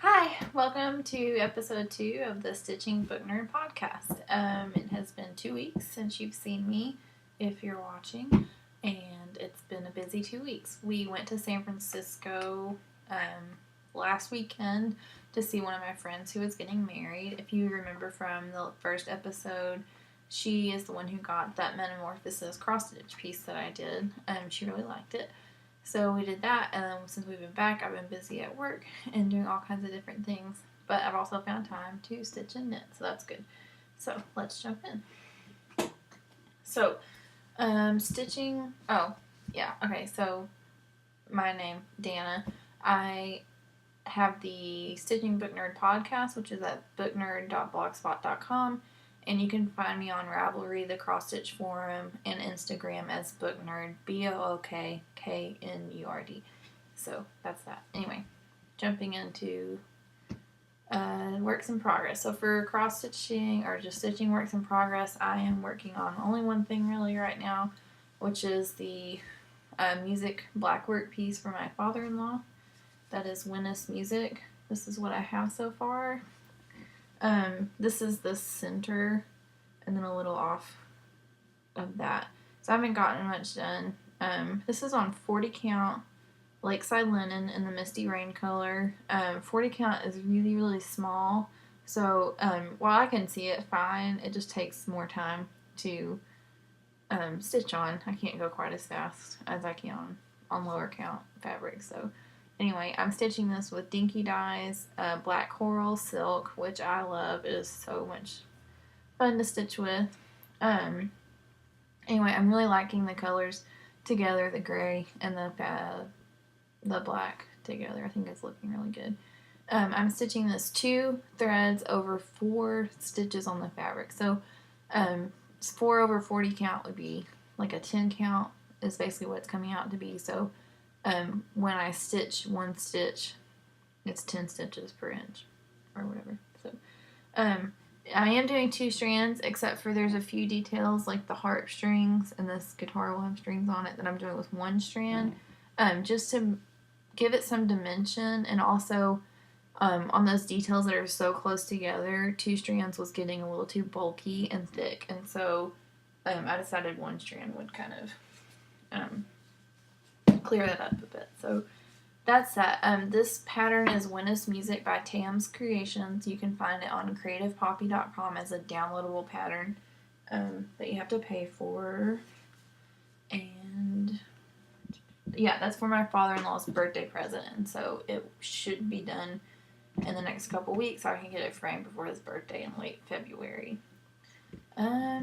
Hi, welcome to episode 2 of the Stitching Book Nerd podcast. It has been 2 weeks since you've seen me, if you're watching, and it's been a busy 2 weeks. We went to San Francisco last weekend to see one of my friends who was getting married. If you remember from the first episode, she is the one who got that Metamorphosis cross-stitch piece that I did. She really liked it. So we did that, and since we've been back, I've been busy at work and doing all kinds of different things. But I've also found time to stitch and knit, so that's good. So let's jump in. So, stitching. Oh, yeah. Okay. So, my name Dana. I have the Stitching Book Nerd podcast, which is at booknerd.blogspot.com. And you can find me on Ravelry, the Cross Stitch Forum, and Instagram as Book Nerd, BOOKKNURD. So that's that. Anyway, jumping into works in progress. So for cross stitching or just stitching works in progress, I am working on only one thing really right now, which is the music blackwork piece for my father-in-law. That is Winnis Music. This is what I have so far. This is the center, and then a little off of that. So I haven't gotten much done. This is on 40 count, Lakeside Linen in the Misty Rain color. 40 count is really, really small. So, while I can see it fine, it just takes more time to, stitch on. I can't go quite as fast as I can on lower count fabric, so... Anyway, I'm stitching this with Dinky Dyes, Black Coral Silk, which I love. It is so much fun to stitch with. Anyway, I'm really liking the colors together, the gray and the black together. I think it's looking really good. I'm stitching this 2 threads over 4 stitches on the fabric. So 4 over 40 count would be like a 10 count is basically what it's coming out to be. So when I stitch one stitch, it's 10 stitches per inch, or whatever. So, I am doing 2 strands, except for there's a few details, like the heartstrings, and this guitar will have strings on it, that I'm doing with 1 strand, just to give it some dimension, and also, on those details that are so close together, 2 strands was getting a little too bulky and thick, and so, I decided 1 strand would kind of, clear that up a bit. So that's that. This pattern is Winnis Music by Tam's Creations. You can find it on creativepoppy.com as a downloadable pattern that you have to pay for. And yeah, that's for my father-in-law's birthday present, and so it should be done in the next couple weeks so I can get it framed before his birthday in late February.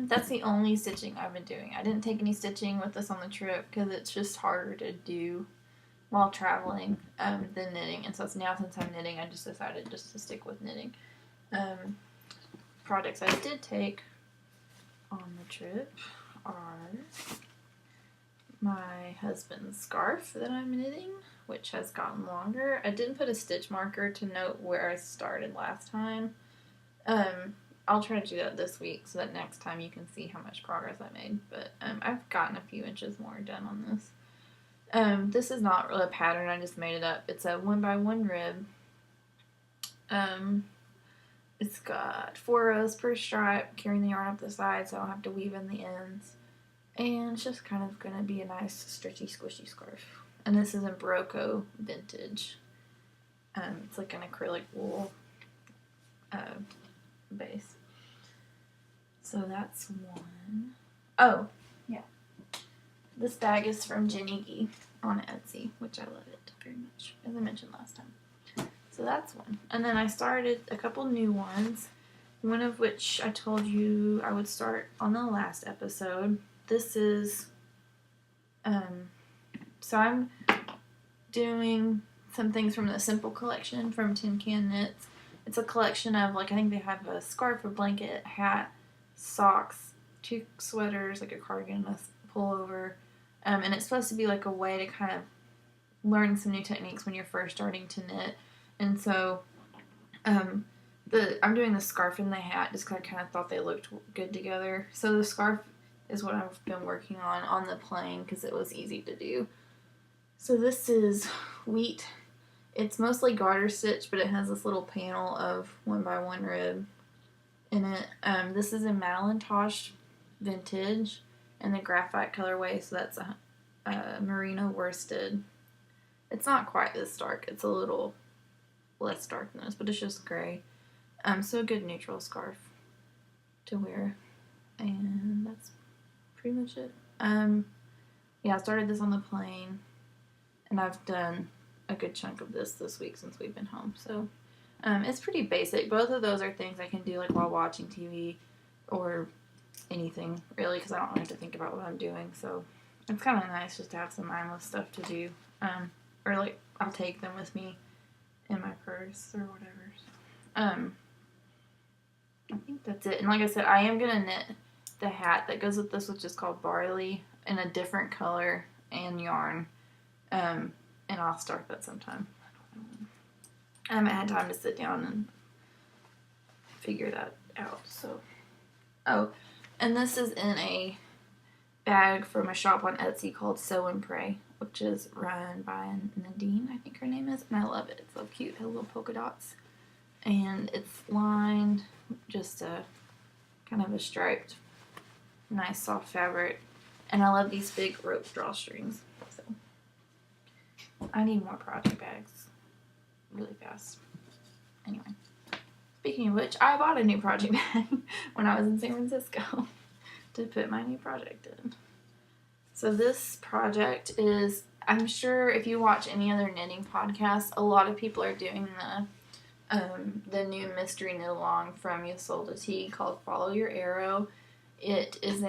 That's the only stitching I've been doing. I didn't take any stitching with this on the trip because it's just harder to do while traveling than knitting. And so now since I'm knitting, I just decided just to stick with knitting. Projects I did take on the trip are my husband's scarf that I'm knitting, which has gotten longer. I didn't put a stitch marker to note where I started last time. I'll try to do that this week so that next time you can see how much progress I made. But I've gotten a few inches more done on this. This is not really a pattern, I just made it up. It's a 1x1 rib. It's got 4 rows per stripe, carrying the yarn up the side so I don't have to weave in the ends. And it's just kind of going to be a nice stretchy, squishy scarf. And this is in Barocco Vintage. It's like an acrylic wool base. So that's one. Oh, yeah. This bag is from Jenny Gee on Etsy, which I love it very much, as I mentioned last time. So that's one. And then I started a couple new ones, one of which I told you I would start on the last episode. This is, so I'm doing some things from the Simple collection from Tin Can Knits. It's a collection of, like, I think they have a scarf, a blanket, hat, socks, 2 sweaters, like a cardigan, a pullover, and it's supposed to be like a way to kind of learn some new techniques when you're first starting to knit. And so I'm doing the scarf and the hat just because I kind of thought they looked good together. So the scarf is what I've been working on the plain because it was easy to do. So this is wheat It's mostly garter stitch, but it has this little panel of 1x1 rib in it. This is in Malintosh Vintage in the graphite colorway, so that's a merino worsted. It's not quite this dark. It's a little less dark than this, but it's just gray. So a good neutral scarf to wear. And that's pretty much it. Yeah, I started this on the plane, and I've done a good chunk of this week since we've been home. So it's pretty basic. Both of those are things I can do like while watching TV or anything really, because I don't have to think about what I'm doing. So it's kind of nice just to have some mindless stuff to do. Or like I'll take them with me in my purse or whatever. So, I think that's it. And like I said, I am gonna knit the hat that goes with this, which is called Barley, in a different color and yarn. And I'll start that sometime. I haven't had time to sit down and figure that out. So, oh, and this is in a bag from a shop on Etsy called Sew and Pray, which is run by Nadine, I think her name is, and I love it. It's so cute. It has little polka dots, and it's lined just a kind of a striped, nice soft fabric, and I love these big rope drawstrings. So I need more project bags really fast. Anyway, speaking of which, I bought a new project bag when I was in San Francisco to put my new project in. So this project is, I'm sure if you watch any other knitting podcast, a lot of people are doing the new mystery knit along from Ysolda Tea called Follow Your Arrow. It is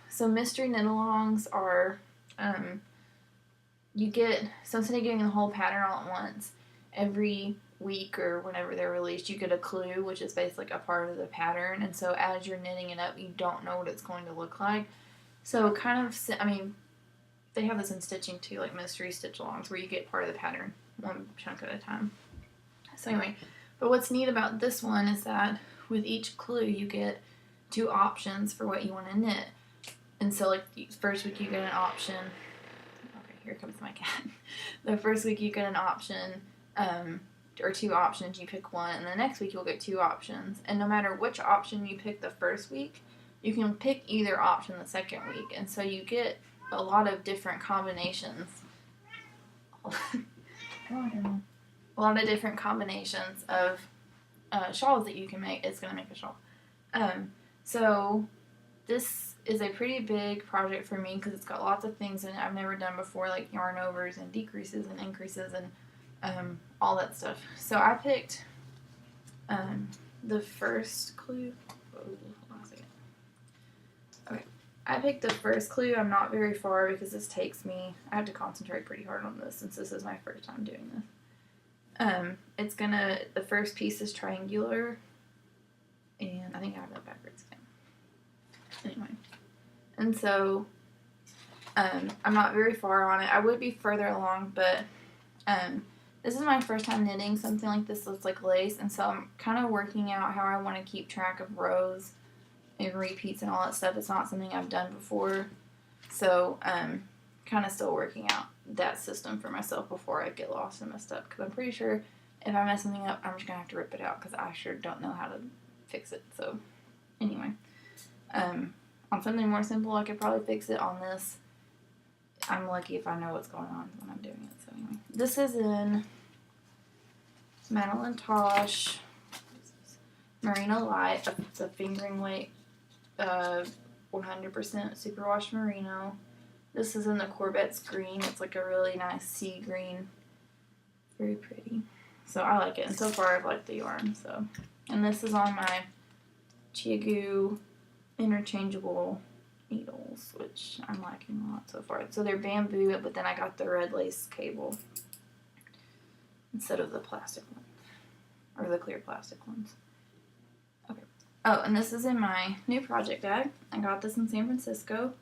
so mystery knit alongs are, so instead of getting the whole pattern all at once, every week or whenever they're released, you get a clue, which is basically a part of the pattern, and so as you're knitting it up, you don't know what it's going to look like. So kind of, I mean, they have this in stitching too, like mystery stitch alongs, where you get part of the pattern one chunk at a time. So anyway, but what's neat about this one is that with each clue, you get 2 options for what you want to knit. And so like first week you get an option, okay, here comes my cat. The first week you get an option, or 2 options, you pick one, and the next week you'll get 2 options. And no matter which option you pick the first week, you can pick either option the second week. And so you get a lot of different combinations. A lot of different combinations of shawls that you can make. It's going to make a shawl. So this is a pretty big project for me because it's got lots of things in it I've never done before, like yarn overs and decreases and increases and all that stuff. So I picked the first clue. Oh, hold on a second. Okay, I picked the first clue. I'm not very far because this takes me, I have to concentrate pretty hard on this since this is my first time doing this. The first piece is triangular, and I think I have it backwards again. Anyway, and so, I'm not very far on it. I would be further along, but, this is my first time knitting something like this that's like lace, and so I'm kind of working out how I want to keep track of rows and repeats and all that stuff. It's not something I've done before, so, kind of still working out that system for myself before I get lost and messed up, because I'm pretty sure if I mess something up, I'm just going to have to rip it out, because I sure don't know how to fix it. So, anyway, on something more simple, I could probably fix it. On this, I'm lucky if I know what's going on when I'm doing it. So, anyway, this is in Madeline Tosh Merino Light. It's a fingering weight 100% superwash merino. This is in the Corbett's green. It's like a really nice sea green. Very pretty. So I like it. And so far I've liked the yarn. So, and this is on my Chiagu interchangeable needles, which I'm liking a lot so far. So they're bamboo, but then I got the red lace cable instead of the plastic one, or the clear plastic ones. Okay. Oh, and this is in my new project bag. I got this in San Francisco.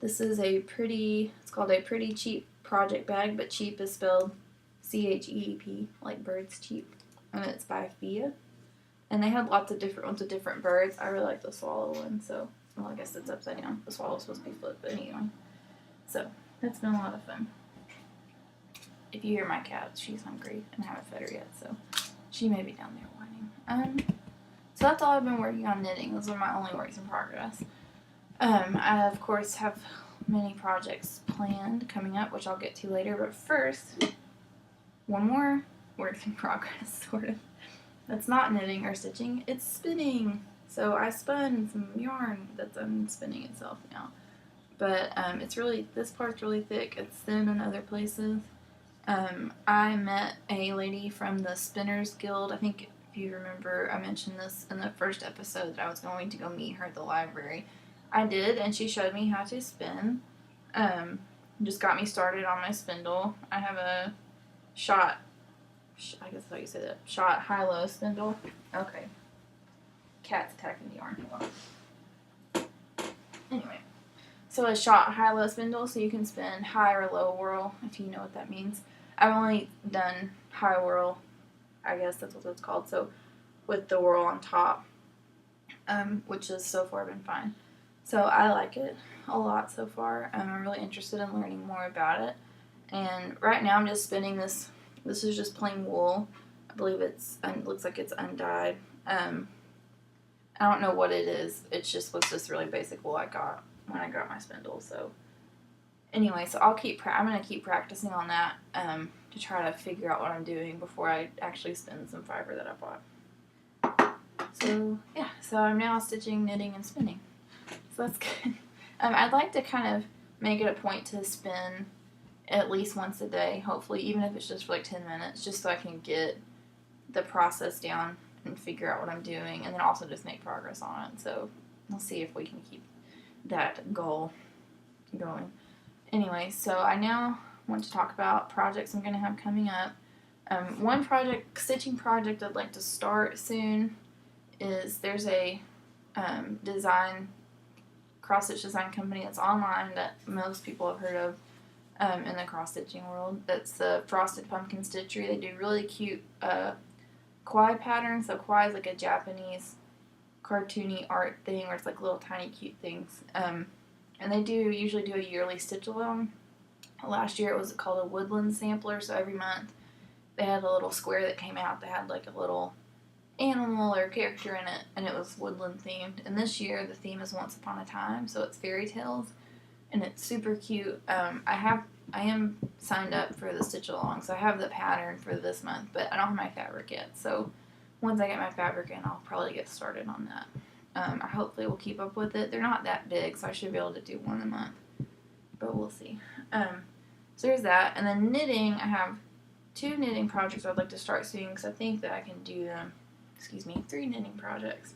This is it's called a Pretty Cheap project bag, but cheap is spelled CHEEP, like birds cheap. And it's by Fia. And they had lots of different ones with different birds. I really like the swallow one, so, well, I guess it's upside down. The swallow's supposed to be flipped, but anyway. So, that's been a lot of fun. if you hear my cat, she's hungry and I haven't fed her yet, so she may be down there whining. So that's all I've been working on knitting. Those are my only works in progress. I, of course, have many projects planned coming up, which I'll get to later, but first, one more work in progress, sort of. That's not knitting or stitching, it's spinning. So I spun some yarn that's unspinning itself now. But it's really, this part's really thick, it's thin in other places. I met a lady from the Spinners Guild. I think if you remember, I mentioned this in the first episode that I was going to go meet her at the library. I did, and she showed me how to spin. Just got me started on my spindle. I have a shot, I guess that's how you say that, shot high-low spindle. Okay. Cat's attacking the yarn. Anyway. So a shot high-low spindle, so you can spin high or low whirl, if you know what that means. I've only done high whirl, I guess that's what it's called, so with the whirl on top, which has so far been fine. So I like it a lot so far. I'm really interested in learning more about it. And right now I'm just spinning this. This is just plain wool. I believe it looks like it's undyed. I don't know what it is. It just was just really basic wool I got when I got my spindle. So anyway, so I'm going to keep practicing on that to try to figure out what I'm doing before I actually spin some fiber that I bought. So yeah, so I'm now stitching, knitting, and spinning. So that's good. I'd like to kind of make it a point to spin at least once a day, hopefully, even if it's just for like 10 minutes, just so I can get the process down and figure out what I'm doing, and then also just make progress on it. So we'll see if we can keep that goal going. Anyway, so I now want to talk about projects I'm going to have coming up. One stitching project I'd like to start soon is there's a cross-stitch design company that's online that most people have heard of in the cross-stitching world. That's the Frosted Pumpkin Stitchery. They do really cute kawaii patterns. So kawaii is like a Japanese cartoony art thing where it's like little tiny cute things. And they usually do a yearly stitch-along. Last year it was called a woodland sampler, so every month they had a little square that came out that had like a little animal or character in it, and it was woodland themed. And this year the theme is Once Upon a Time, so it's fairy tales, and it's super cute. I am signed up for the stitch along, so I have the pattern for this month, but I don't have my fabric yet. So once I get my fabric in, I'll probably get started on that. I hopefully will keep up with it. They're not that big, so I should be able to do one a month, but we'll see. So there's that, and then knitting. I have 2 knitting projects I'd like to start soon because I think that I can do them. 3 knitting projects.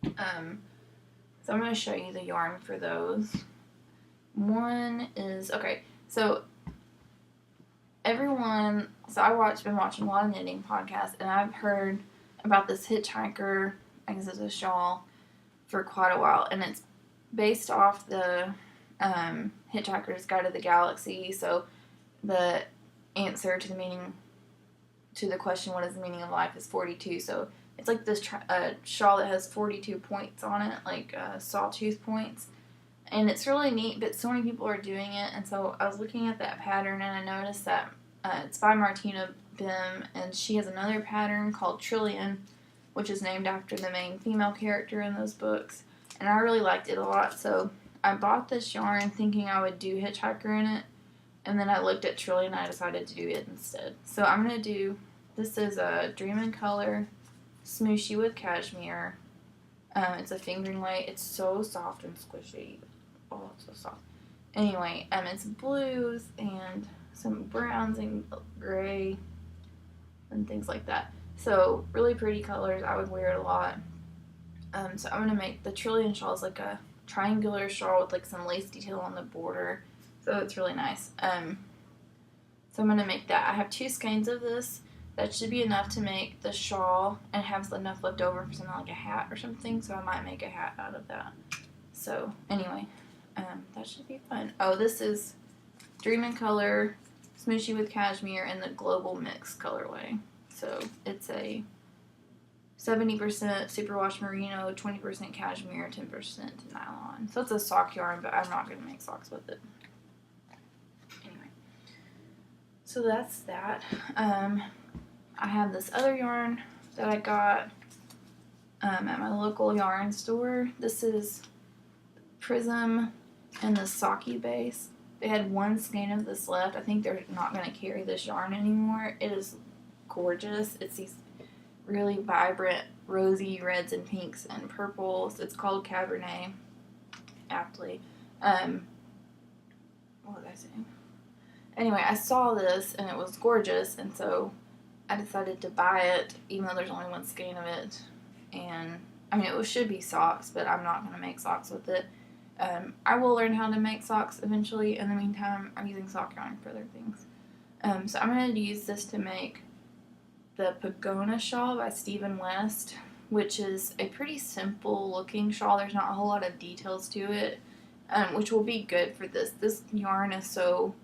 So I'm going to show you the yarn for those. One is, okay, so I've been watching a lot of knitting podcasts, and I've heard about this hitchhiker, I guess it's a shawl, for quite a while, and it's based off the Hitchhiker's Guide to the Galaxy. So the answer to the question, what is the meaning of life, is 42. So it's like this shawl that has 42 points on it, like sawtooth points. And it's really neat, but so many people are doing it. And so I was looking at that pattern, and I noticed that it's by Martina Bim, and she has another pattern called Trillion, which is named after the main female character in those books. And I really liked it a lot, so I bought this yarn thinking I would do Hitchhiker in it. And then I looked at Trillion, and I decided to do it instead. So I'm going to do, this is a Dream in Color Smooshy with Cashmere. It's a fingering weight. It's so soft and squishy. Oh, it's so soft. Anyway, it's blues and some browns and gray and things like that. So really pretty colors. I would wear it a lot. So I'm going to make the Trillion shawl is like a triangular shawl with like some lace detail on the border. So it's really nice. So I'm going to make that. I have 2 skeins of this. That should be enough to make the shawl and have enough left over for something like a hat or something. So I might make a hat out of that. So anyway, that should be fun. Oh, this is Dream in Color Smooshy with Cashmere in the Global Mix colorway. So it's a 70% superwash merino, 20% cashmere, 10% nylon. So it's a sock yarn, but I'm not going to make socks with it. Anyway. So that's that. I have this other yarn that I got at my local yarn store. This is Prism and the Saki base. They had one skein of this left. I think they're not going to carry this yarn anymore. It is gorgeous. It's these really vibrant rosy reds and pinks and purples. It's called Cabernet, aptly. What was I saying? Anyway, I saw this and it was gorgeous, and so I decided to buy it, even though there's only one skein of it. And I mean, it should be socks, but I'm not going to make socks with it. I will learn how to make socks eventually. In the meantime, I'm using sock yarn for other things. So I'm going to use this to make the Pagona shawl by Stephen West, which is a pretty simple looking shawl. There's not a whole lot of details to it, which will be good for this. This yarn is so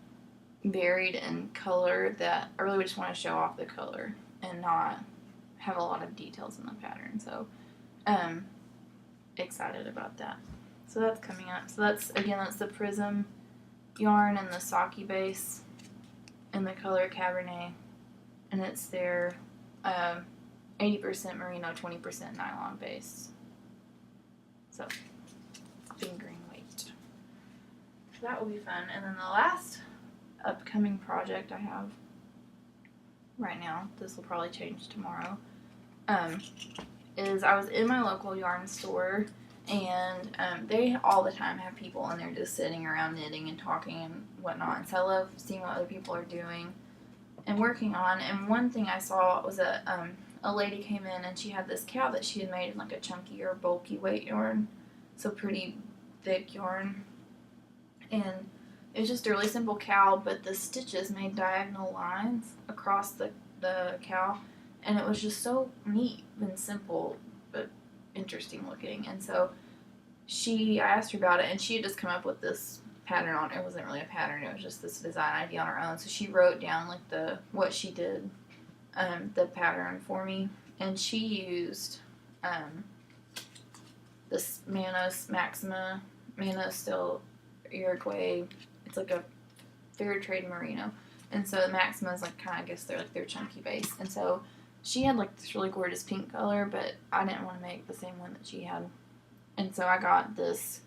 varied in color that I really just want to show off the color and not have a lot of details in the pattern. So excited about that. So that's coming up. So that's the Prism yarn and the Saki base in the color Cabernet, and it's their 80% merino, 20% nylon base. So fingering weight. So that will be fun. And then the last upcoming project I have right now, this will probably change tomorrow, is I was in my local yarn store, and they all the time have people in there just sitting around knitting and talking and whatnot, and so I love seeing what other people are doing and working on. And one thing I saw was a lady came in and she had this cow that she had made in like a chunkier, bulky weight yarn, so pretty thick yarn, and it was just a really simple cow, but the stitches made diagonal lines across the cow, and it was just so neat and simple, but interesting looking. And so I asked her about it, and she had just come up with this pattern on it. It wasn't really a pattern, it was just this design idea on her own. So she wrote down like what she did, the pattern for me, and she used this Manos Maxima, Manos Still Uruguay. It's like a fair trade merino, and so the Maxima is like kind of, I guess they're like their chunky base. And so she had like this really gorgeous pink color, but I didn't want to make the same one that she had, and so I got this.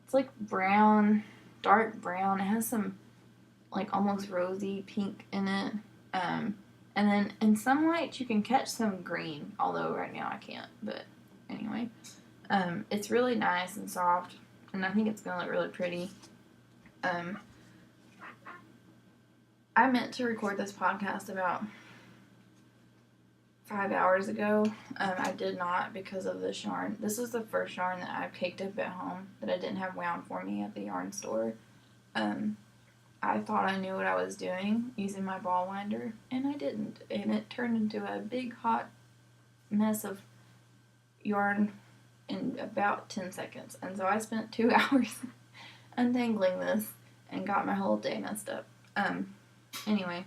It's like brown, dark brown. It has some like almost rosy pink in it, and then in some lights you can catch some green, although right now I can't. But anyway, it's really nice and soft, and I think it's gonna look really pretty. I meant to record this podcast about 5 hours ago. I did not because of this yarn. This is the first yarn that I've caked up at home that I didn't have wound for me at the yarn store. I thought I knew what I was doing using my ball winder, and I didn't. And it turned into a big hot mess of yarn in about 10 seconds. And so I spent 2 hours untangling this and got my whole day messed up. Anyway,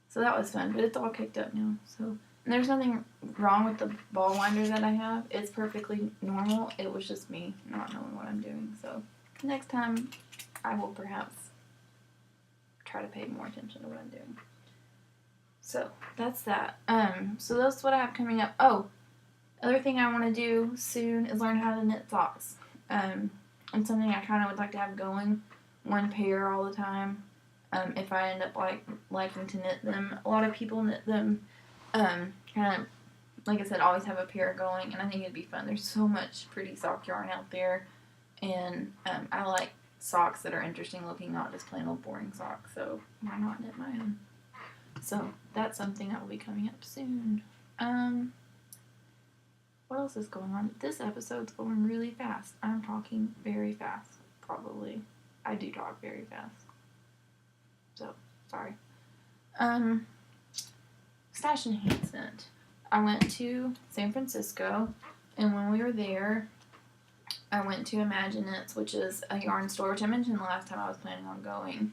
so that was fun, but it's all kicked up now. So, and there's nothing wrong with the ball winder that I have. It's perfectly normal. It was just me not knowing what I'm doing. So next time I will perhaps try to pay more attention to what I'm doing. So that's that. So that's what I have coming up. Oh, other thing I want to do soon is learn how to knit socks. And something I kind of would like to have going, one pair all the time. If I end up liking to knit them. A lot of people knit them, kind of, like I said, always have a pair going, and I think it'd be fun. There's so much pretty sock yarn out there, and I like socks that are interesting looking, not just plain old boring socks, so why not knit my own? So that's something that will be coming up soon. What else is going on? This episode's going really fast. I'm talking very fast, probably. I do talk very fast. So, sorry. Stash enhancement. I went to San Francisco, and when we were there, I went to Imagine Knits, which is a yarn store, which I mentioned the last time I was planning on going.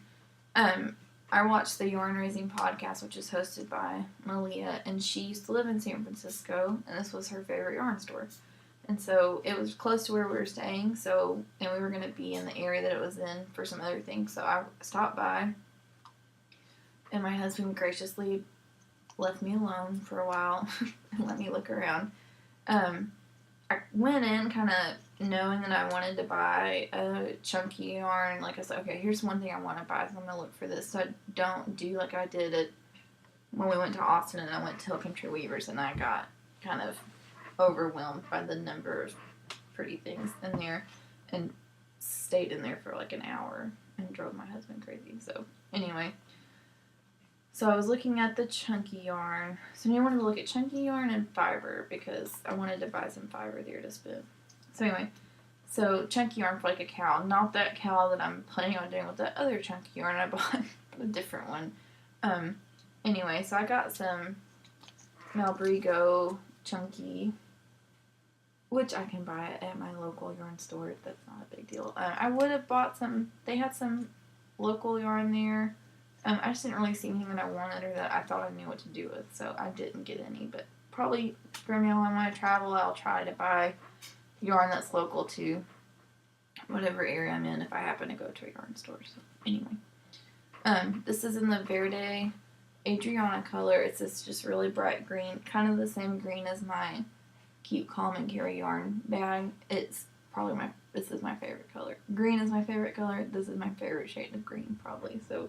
I watched the Yarn Raising podcast, which is hosted by Malia, and she used to live in San Francisco, and this was her favorite yarn store. And so it was close to where we were staying, and we were going to be in the area that it was in for some other things, so I stopped by. and my husband graciously left me alone for a while and let me look around. I went in kind of knowing that I wanted to buy a chunky yarn. Like I said, okay, here's one thing I want to buy, so I'm going to look for this. So I don't do like I did when we went to Austin and I went to Hill Country Weavers, and I got kind of overwhelmed by the number of pretty things in there and stayed in there for like an hour and drove my husband crazy. So anyway, so I was looking at the chunky yarn. So I wanted to look at chunky yarn and fiber because I wanted to buy some fiber there to spin. So anyway, so chunky yarn for like a cowl. Not that cowl that I'm planning on doing with that other chunky yarn I bought, but a different one. Anyway, so I got some Malbrigo chunky, which I can buy at my local yarn store. That's not a big deal. I would have bought some. They had some local yarn there. I just didn't really see anything that I wanted or that I thought I knew what to do with, so I didn't get any. But probably from now on when I travel, I'll try to buy yarn that's local to whatever area I'm in if I happen to go to a yarn store. So anyway, this is in the Verde Adriana color. It's this just really bright green, kind of the same green as my Keep Calm and Carry yarn bag. It's probably this is my favorite color. Green is my favorite color. This is my favorite shade of green, probably. So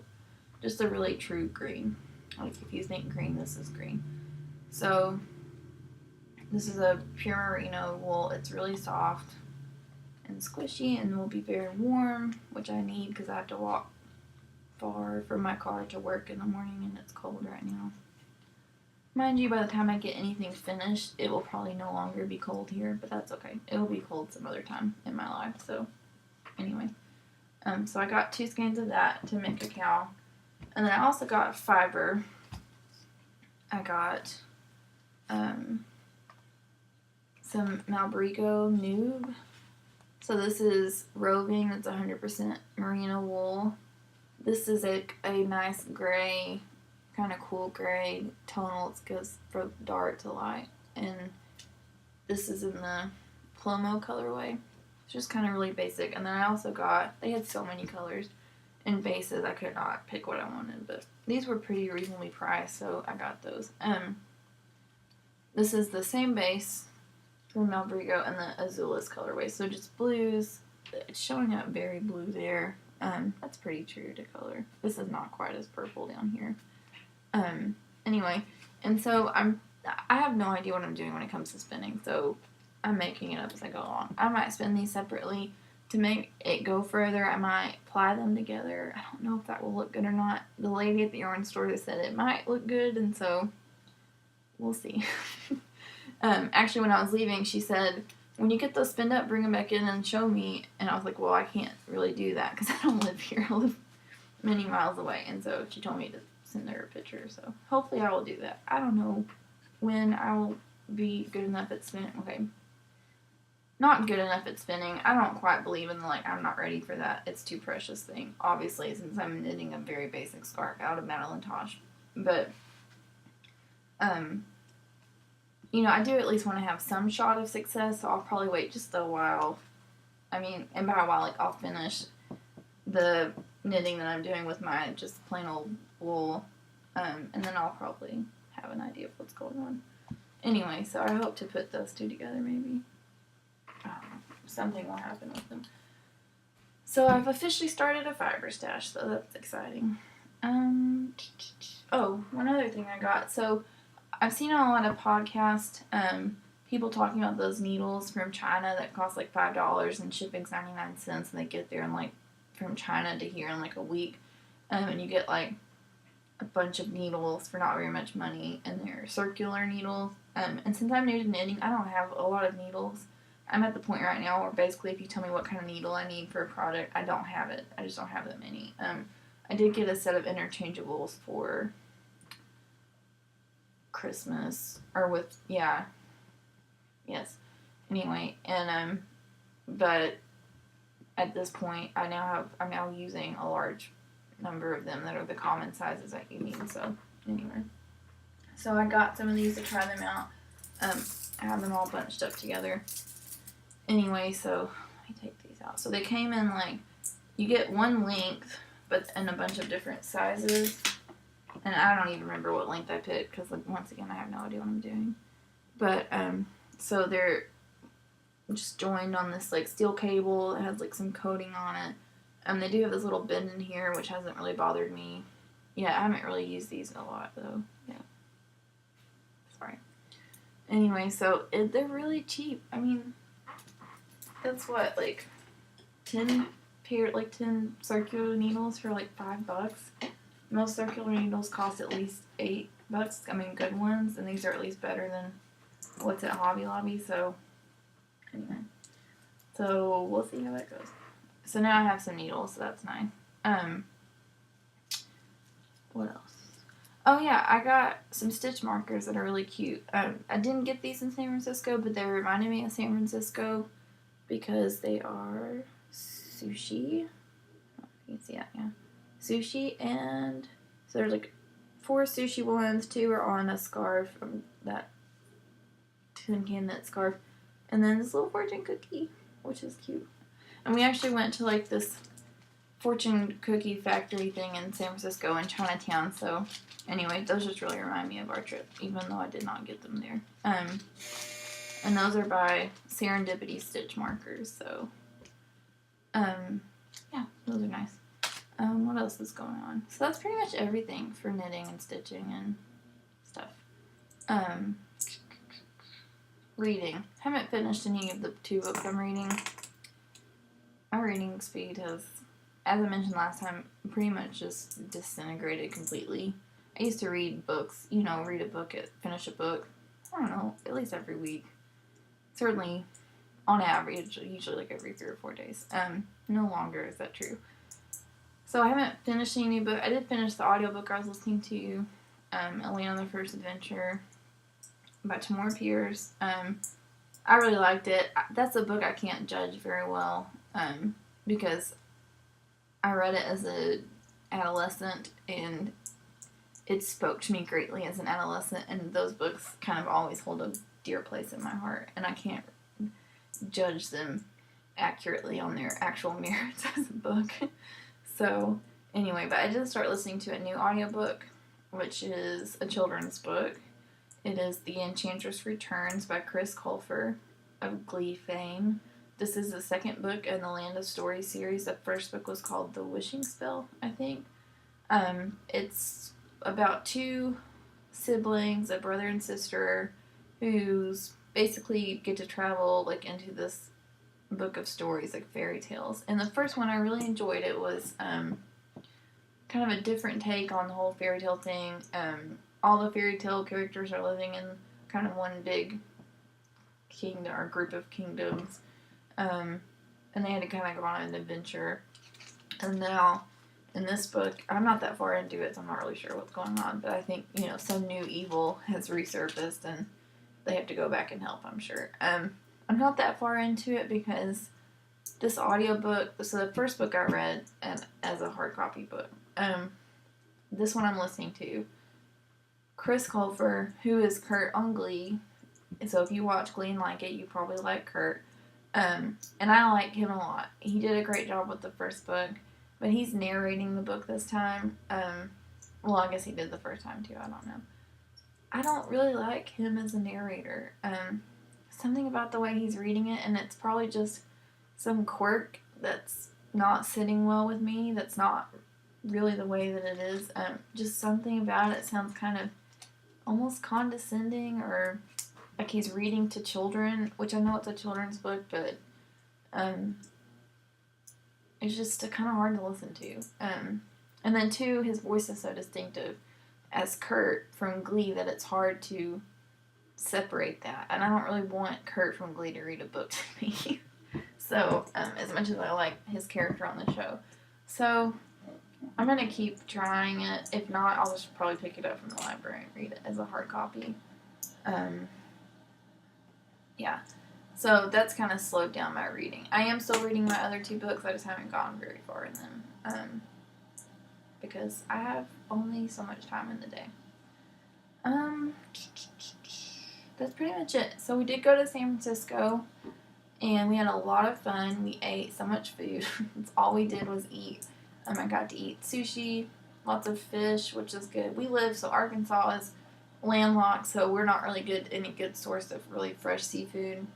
just a really true green. Like if you think green, this is green. So this is a pure merino wool. It's really soft and squishy and will be very warm, which I need because I have to walk far from my car to work in the morning and it's cold right now. Mind you, by the time I get anything finished, it will probably no longer be cold here, but that's okay. It will be cold some other time in my life. So anyway, so I got 2 skeins of that to make a cowl. And then I also got fiber. I got some Malbrigo Noob. So this is roving. That's 100% merino wool. This is a nice gray, kind of cool gray tonal. It goes from dark to light. And this is in the Plomo colorway. It's just kind of really basic. And then I also got, they had so many colors and bases, I could not pick what I wanted, but these were pretty reasonably priced, so I got those. This is the same base from Malbrigo and the Azulis colorway, so just blues. It's showing up very blue there. That's pretty true to color. This is not quite as purple down here. Anyway, and so I have no idea what I'm doing when it comes to spinning, so I'm making it up as I go along. I might spin these separately to make it go further. I might ply them together. I don't know if that will look good or not. The lady at the yarn store said it might look good, and so we'll see. Actually, when I was leaving, she said, when you get those spinned up, bring them back in and show me. And I was like, well, I can't really do that because I don't live here. I live many miles away. And so she told me to send her a picture. So hopefully I will do that. I don't know when I will be good enough at spinning. Okay. Not good enough at spinning. I don't quite believe in I'm not ready for that. It's too precious thing. Obviously, since I'm knitting a very basic scarf out of Madeline Tosh. But, I do at least want to have some shot of success, so I'll probably wait just a while. And by a while, I'll finish the knitting that I'm doing with my just plain old wool, and then I'll probably have an idea of what's going on. Anyway, so I hope to put those 2 together, maybe. Something will happen with them. So I've officially started a fiber stash, so that's exciting. Oh, one other thing I got. So I've seen on a lot of podcasts, people talking about those needles from China that cost like $5 and shipping's 99 cents, and they get there in from China to here in a week, and you get a bunch of needles for not very much money, and they're circular needles. And since I'm new to knitting, I don't have a lot of needles. I'm at the point right now where basically if you tell me what kind of needle I need for a product, I don't have it. I just don't have that many. I did get a set of interchangeables for Christmas, yes. Anyway, and, but at this point, I'm now using a large number of them that are the common sizes that you need, so, anyway. So I got some of these to try them out. I have them all bunched up together. Anyway, so let me take these out. So they came in you get one length, but in a bunch of different sizes. And I don't even remember what length I picked because, like, once again, I have no idea what I'm doing. But, so they're just joined on this, like, steel cable. It has, like, some coating on it. They do have this little bend in here, which hasn't really bothered me. Yeah, I haven't really used these a lot, though. Yeah. Sorry. Anyway, so they're really cheap. I mean, that's what, like, 10 circular needles for, like, $5. Most circular needles cost at least $8. I mean, good ones, and these are at least better than what's at Hobby Lobby, so anyway. So, we'll see how that goes. So now I have some needles, so that's nice. What else? Oh yeah, I got some stitch markers that are really cute. I didn't get these in San Francisco, but they reminded me of San Francisco because they are sushi. Oh, you can see that, yeah. Sushi, and so there's like 4 sushi ones, 2 are on a scarf from that tin can, that scarf, and then this little fortune cookie, which is cute. And we actually went to like this fortune cookie factory thing in San Francisco in Chinatown, so anyway, those just really remind me of our trip, even though I did not get them there. And those are by Serendipity Stitch Markers, so yeah, those are nice. What else is going on? So that's pretty much everything for knitting and stitching and stuff. Reading. Haven't finished any of the 2 books I'm reading. My reading speed has, as I mentioned last time, pretty much just disintegrated completely. I used to read books, read a book, finish a book, I don't know, at least every week. Certainly, on average, usually like every 3 or 4 days. No longer is that true. So I haven't finished any new book. I did finish the audiobook I was listening to, Elena the First Adventure by Tamora Pierce. I really liked it. That's a book I can't judge very well, because I read it as an adolescent, and it spoke to me greatly as an adolescent, and those books kind of always hold a dear place in my heart, and I can't judge them accurately on their actual merits as a book. So, anyway, but I did start listening to a new audiobook, which is a children's book. It is The Enchantress Returns by Chris Colfer of Glee fame. This is the 2nd book in the Land of Stories series. The first book was called The Wishing Spell, I think. It's about 2 siblings, a brother and sister, who's basically get to travel like into this book of stories, like fairy tales. And the first one I really enjoyed. It was kind of a different take on the whole fairy tale thing. All the fairy tale characters are living in kind of one big kingdom or group of kingdoms, and they had to kind of go on an adventure. And now in this book, I'm not that far into it, so I'm not really sure what's going on, but I think some new evil has resurfaced and they have to go back and help, I'm sure. I'm not that far into it because this audiobook, so the first book I read as a hard copy book, this one I'm listening to, Chris Colfer, who is Kurt on Glee, so if you watch Glee and like it, you probably like Kurt, and I like him a lot. He did a great job with the first book, but he's narrating the book this time. Well, I guess he did the first time too, I don't know. I don't really like him as a narrator. Something about the way he's reading it, and it's probably just some quirk that's not sitting well with me, that's not really the way that it is. Just something about it sounds kind of almost condescending, or like he's reading to children, which I know it's a children's book, but it's just kind of hard to listen to. And then 2, his voice is so distinctive as Kurt from Glee that it's hard to separate that, and I don't really want Kurt from Glee to read a book to me. So, as much as I like his character on the show. So, I'm going to keep trying it. If not, I'll just probably pick it up from the library and read it as a hard copy. Yeah. So, that's kind of slowed down my reading. I am still reading my other 2 books, I just haven't gone very far in them. Because I have only so much time in the day. That's pretty much it. So we did go to San Francisco, and we had a lot of fun. We ate so much food. That's all we did was eat. I got to eat sushi, lots of fish, which is good. So Arkansas is landlocked, so we're not really any good source of really fresh seafood.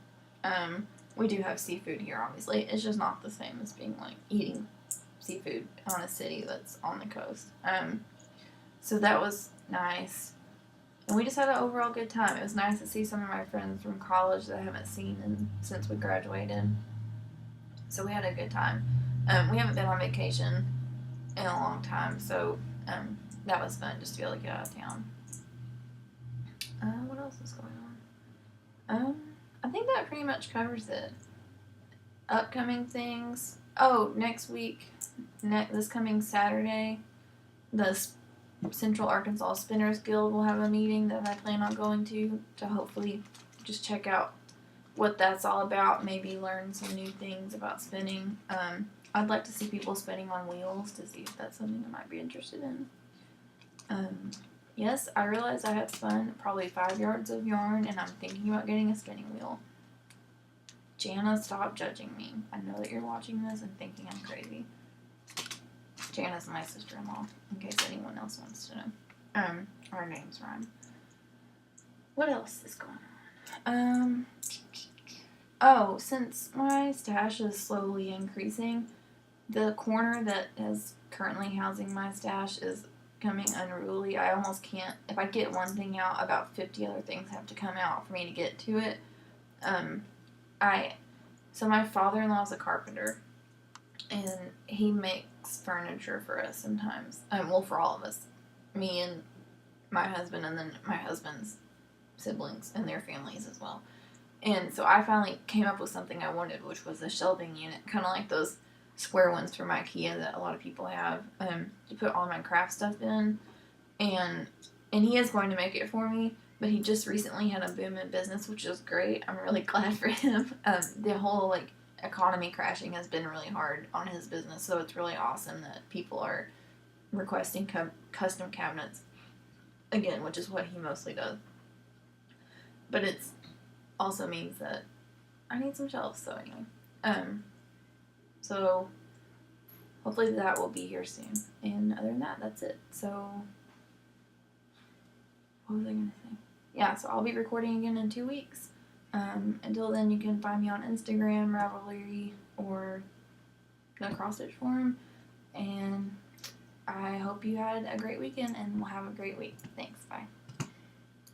We do have seafood here, obviously. It's just not the same as being like eating seafood on a city that's on the coast. So that was nice. And we just had an overall good time. It was nice to see some of my friends from college that I haven't seen since we graduated. So we had a good time. We haven't been on vacation in a long time, so that was fun just to be able to get out of town. What else is going on? I think that pretty much covers it. Upcoming things. Oh, next week, this coming Saturday, the Central Arkansas Spinners Guild will have a meeting that I plan on going to hopefully just check out what that's all about, maybe learn some new things about spinning. I'd like to see people spinning on wheels to see if that's something I might be interested in. Yes, I realize I have spun probably 5 yards of yarn, and I'm thinking about getting a spinning wheel. Jana, stop judging me. I know that you're watching this and thinking I'm crazy. Jana's my sister-in-law, in case anyone else wants to know. Our names rhyme. What else is going on? Since my stash is slowly increasing, the corner that is currently housing my stash is becoming unruly. I almost can't, if I get one thing out, about 50 other things have to come out for me to get to it. So my father-in-law is a carpenter, and he makes furniture for us sometimes. For all of us. Me and my husband, and then my husband's siblings and their families as well. And so I finally came up with something I wanted, which was a shelving unit, kind of like those square ones from IKEA that a lot of people have, to put all my craft stuff in. And he is going to make it for me, but he just recently had a boom in business, which is great. I'm really glad for him. The whole economy crashing has been really hard on his business, so it's really awesome that people are requesting custom cabinets again, which is what he mostly does. But it's also means that I need some shelves, so anyway. So hopefully that will be here soon. And other than that, that's it. So what was I gonna say? Yeah, so I'll be recording again in 2 weeks. Until then, you can find me on Instagram, Ravelry, or the Cross Stitch Forum. And I hope you had a great weekend, and we'll have a great week. Thanks.